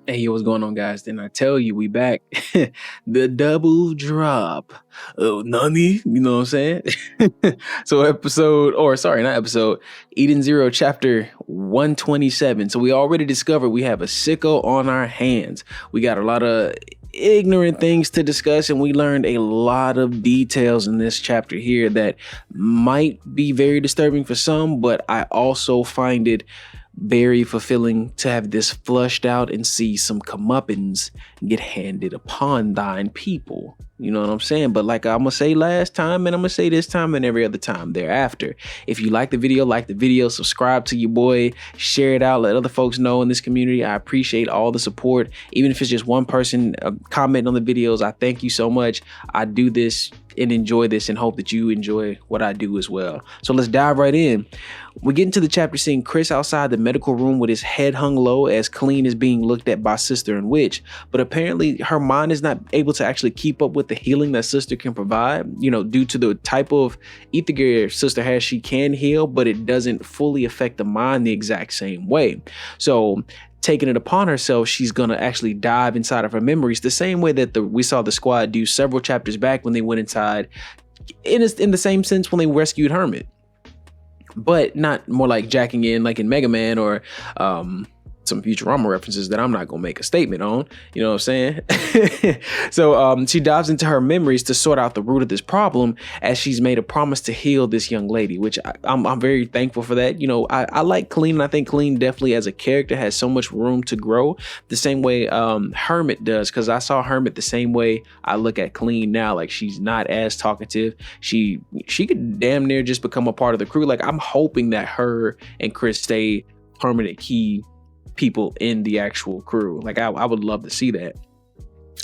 Hey, what's going on, guys? Didn't I tell you we back? The double drop. Oh, Nani? You know what I'm saying? So not episode, Eden Zero, chapter 127. So we already discovered we have a sicko on our hands. We got a lot of ignorant things to discuss, and we learned a lot of details in this chapter here that might be very disturbing for some, but I also find it very fulfilling to have this flushed out and see some comeuppance get handed upon thine people. You know what I'm saying? But like I'm gonna say last time, and I'm gonna say this time and every other time thereafter. If you like the video, subscribe to your boy, share it out, let other folks know in this community. I appreciate all the support. Even if it's just one person commenting on the videos, I thank you so much. I do this and enjoy this and hope that you enjoy what I do as well. So let's dive right in. We get into the chapter seeing Chris outside the medical room with his head hung low as Clean is being looked at by Sister and Witch, but apparently her mind is not able to actually keep up with the healing that Sister can provide. You know, due to the type of ether gear Sister has, she can heal, but it doesn't fully affect the mind the exact same way. So taking it upon herself, she's gonna actually dive inside of her memories the same way that we saw the squad do several chapters back when they went inside, in the same sense when they rescued Hermit, but not more like jacking in like in Mega Man or some Futurama references that I'm not gonna make a statement on. You know what I'm saying? So she dives into her memories to sort out the root of this problem, as she's made a promise to heal this young lady, which I'm very thankful for that. You know, I like Clean, and I think Clean definitely as a character has so much room to grow, the same way Hermit does, because I saw Hermit the same way I look at Clean now. Like, she's not as talkative. She could damn near just become a part of the crew. Like, I'm hoping that her and Chris stay permanent key people in the actual crew. Like, I would love to see that.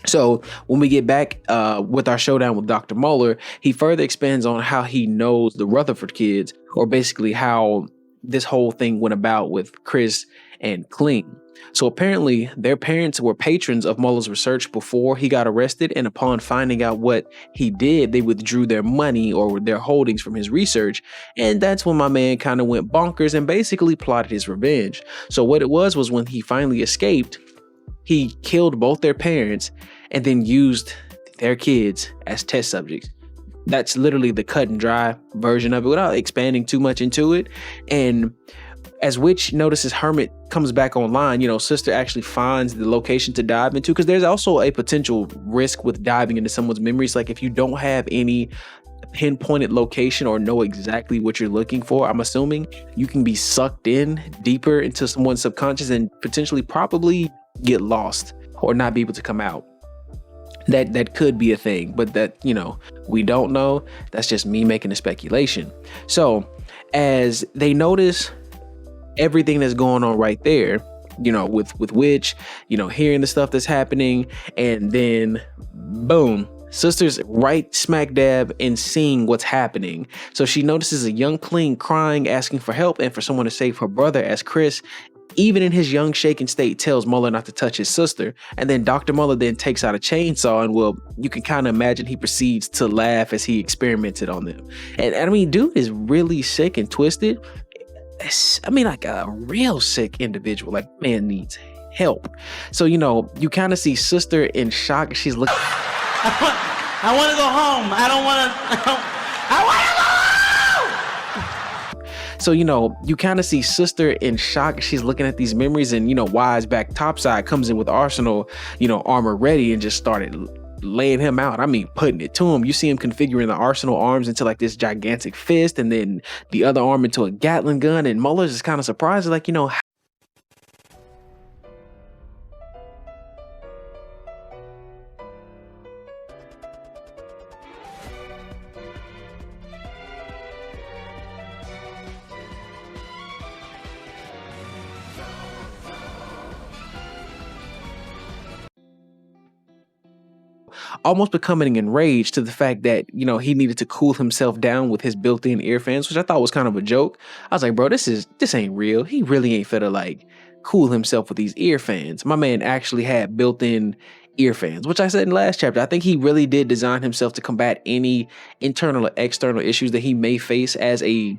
So when we get back with our showdown with Dr. Muller, he further expands on how he knows the Rutherford kids, or basically how this whole thing went about with Chris and Clean. So apparently their parents were patrons of Muller's research before he got arrested, and upon finding out what he did, they withdrew their money or their holdings from his research, and that's when my man kind of went bonkers and basically plotted his revenge. So what it was when he finally escaped, he killed both their parents and then used their kids as test subjects. That's literally the cut and dry version of it without expanding too much into it. And as Witch notices Hermit comes back online, you know, Sister actually finds the location to dive into, because there's also a potential risk with diving into someone's memories. Like, if you don't have any pinpointed location or know exactly what you're looking for, I'm assuming you can be sucked in deeper into someone's subconscious and potentially probably get lost or not be able to come out. That could be a thing, but that, you know, we don't know. That's just me making a speculation. So as they notice everything that's going on right there, you know, with Witch, you know, hearing the stuff that's happening, and then boom, Sister's right smack dab in seeing what's happening. So she notices a young Clean crying, asking for help and for someone to save her brother, as Chris, even in his young shaken state, tells Muller not to touch his sister. And then Dr. Muller then takes out a chainsaw, and, well, you can kind of imagine he proceeds to laugh as he experimented on them. And I mean, dude is really sick and twisted. I mean, like a real sick individual. Like, man needs help. So, you know, you kind of see Sister in shock. She's looking. I want to go home. I want to go home. So, you know, you kind of see Sister in shock. She's looking at these memories, and, you know, Wise back topside comes in with Arsenal, you know, armor ready, and just started laying him out. I mean, putting it to him. You see him configuring the Arsenal arms into like this gigantic fist, and then the other arm into a Gatling gun. And Muller's just kind of surprised, like, you know, almost becoming enraged to the fact that, you know, he needed to cool himself down with his built-in ear fans, which I thought was kind of a joke. I was like, bro, this ain't real. He really ain't finna like cool himself with these ear fans. My man actually had built-in ear fans, which I said in the last chapter. I think he really did design himself to combat any internal or external issues that he may face as a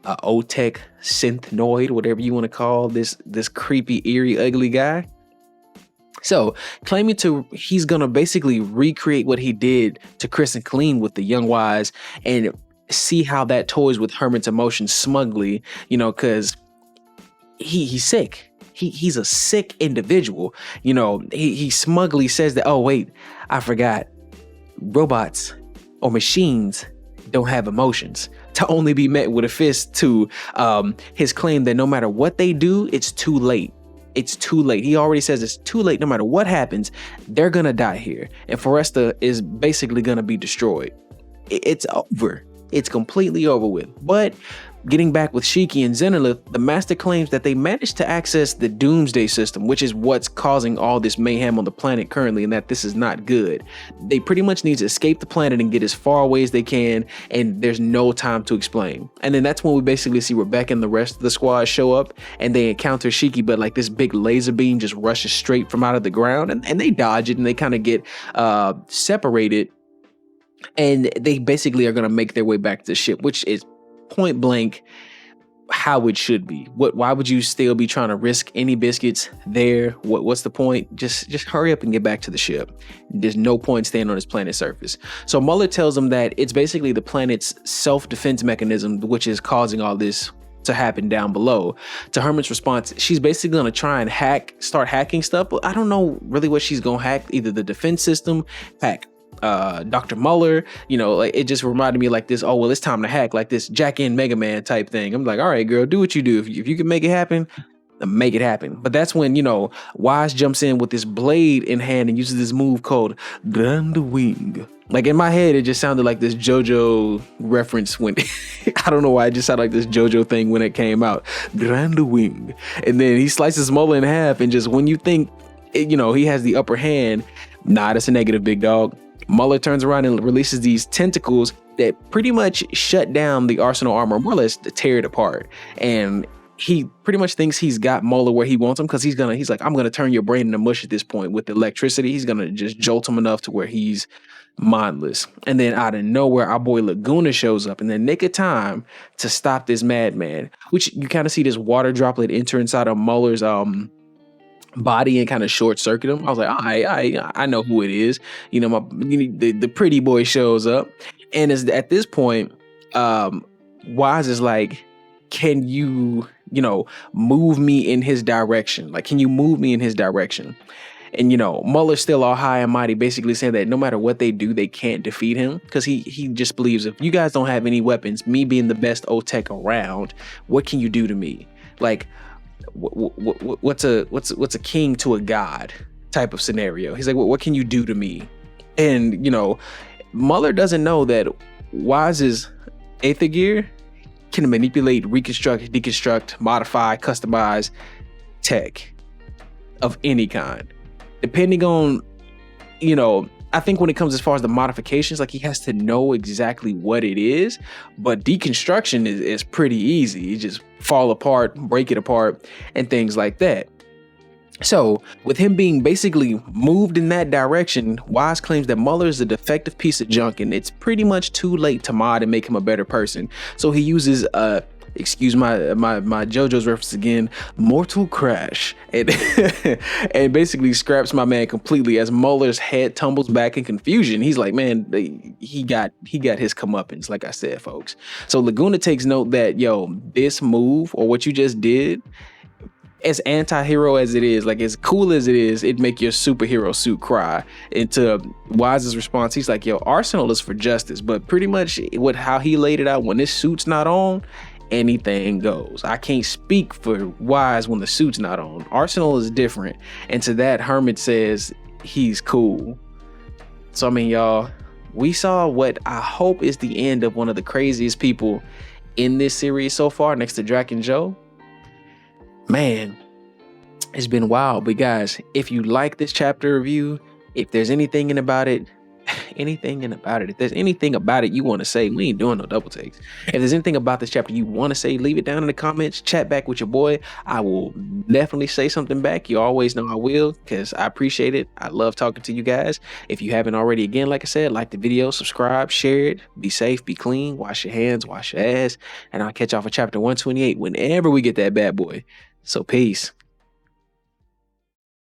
OTech synthnoid, whatever you want to call this creepy, eerie, ugly guy. So claiming he's gonna basically recreate what he did to Chris and Colleen with the young Wise and see how that toys with Herman's emotions smugly, because he's sick. He's a sick individual. He smugly says that, oh wait, I forgot. Robots or machines don't have emotions, to only be met with a fist to his claim that no matter what they do, it's too late. It's too late. He already says it's too late. No matter what happens, they're gonna die here, and Foresta is basically gonna be destroyed. It's over. It's completely over with. But getting back with Shiki and Zenolith, the Master claims that they managed to access the Doomsday System, which is what's causing all this mayhem on the planet currently, and that this is not good. They pretty much need to escape the planet and get as far away as they can, and there's no time to explain. And then that's when we basically see Rebecca and the rest of the squad show up, and they encounter Shiki, but like this big laser beam just rushes straight from out of the ground, and they dodge it, and they kind of get separated, and they basically are going to make their way back to the ship, which is point blank how it should be. Why would you still be trying to risk any biscuits there? What's the point? Just hurry up and get back to the ship. There's no point staying on this planet's surface. So Muller tells them that it's basically the planet's self-defense mechanism which is causing all this to happen down below. To Herman's response, she's basically going to try and start hacking stuff, but I don't know really what she's going to hack. Either the defense system, hack Dr. Muller, like it just reminded me like this, oh well, it's time to hack, like this Jack in Mega Man type thing. I'm like, all right, girl, do what you do. If you can make it happen, then make it happen. But that's when Wise jumps in with this blade in hand and uses this move called Grand Wing. Like in my head, it just sounded like this JoJo reference when I don't know why it just sounded like this JoJo thing when it came out. Grand Wing, and then he slices Muller in half, and just when you think he has the upper hand, nah, that's a negative, big dog. Muller turns around and releases these tentacles that pretty much shut down the Arsenal armor, more or less to tear it apart. And he pretty much thinks he's got Muller where he wants him, because he's like, I'm gonna turn your brain into mush at this point with electricity. He's gonna just jolt him enough to where he's mindless. And then out of nowhere, our boy Laguna shows up in the nick of time to stop this madman, which you kind of see this water droplet enter inside of Muller's body and kind of short circuit him. I was like, I know who it is. The pretty boy shows up, and is at this point, Wise is like, can you move me in his direction? Like, can you move me in his direction? And Muller's still all high and mighty, basically saying that no matter what they do, they can't defeat him, because he just believes if you guys don't have any weapons, me being the best O-Tech around, what can you do to me? Like, what's a king to a god type of scenario. He's like, what can you do to me? And Muller doesn't know that Wise's Aether gear can manipulate, reconstruct, deconstruct, modify, customize tech of any kind, depending on I think when it comes as far as the modifications, like he has to know exactly what it is, but deconstruction is pretty easy. You just fall apart, break it apart, and things like that. So with him being basically moved in that direction, Wise claims that Muller is a defective piece of junk, and it's pretty much too late to mod and make him a better person. So he uses excuse my JoJo's reference again, Mortal Crash, and and basically scraps my man completely as Muller's head tumbles back in confusion. He's like, man, he got his comeuppance, like I said, folks. So Laguna takes note that, this move or what you just did, as anti-hero as it is, like as cool as it is, it make your superhero suit cry. And to Wise's response, he's like, Arsenal is for justice, but pretty much how he laid it out, when this suit's not on, anything goes. I can't speak for Wise when the suit's not on. Arsenal is different. And to that, Hermit says he's cool. So I mean, y'all, we saw what I hope is the end of one of the craziest people in this series so far, next to Drac and Joe. Man, it's been wild. But guys, if you like this chapter review, if there's anything about it, if there's anything about it you want to say, we ain't doing no double takes. If there's anything about this chapter you want to say, leave it down in the comments, chat back with your boy. I will definitely say something back. You always know I will, because I appreciate it. I love talking to you guys. If you haven't already, again, like I said, like the video, subscribe, share it, be safe, be clean, wash your hands, wash your ass, and I'll catch y'all for chapter 128 whenever we get that bad boy. So peace.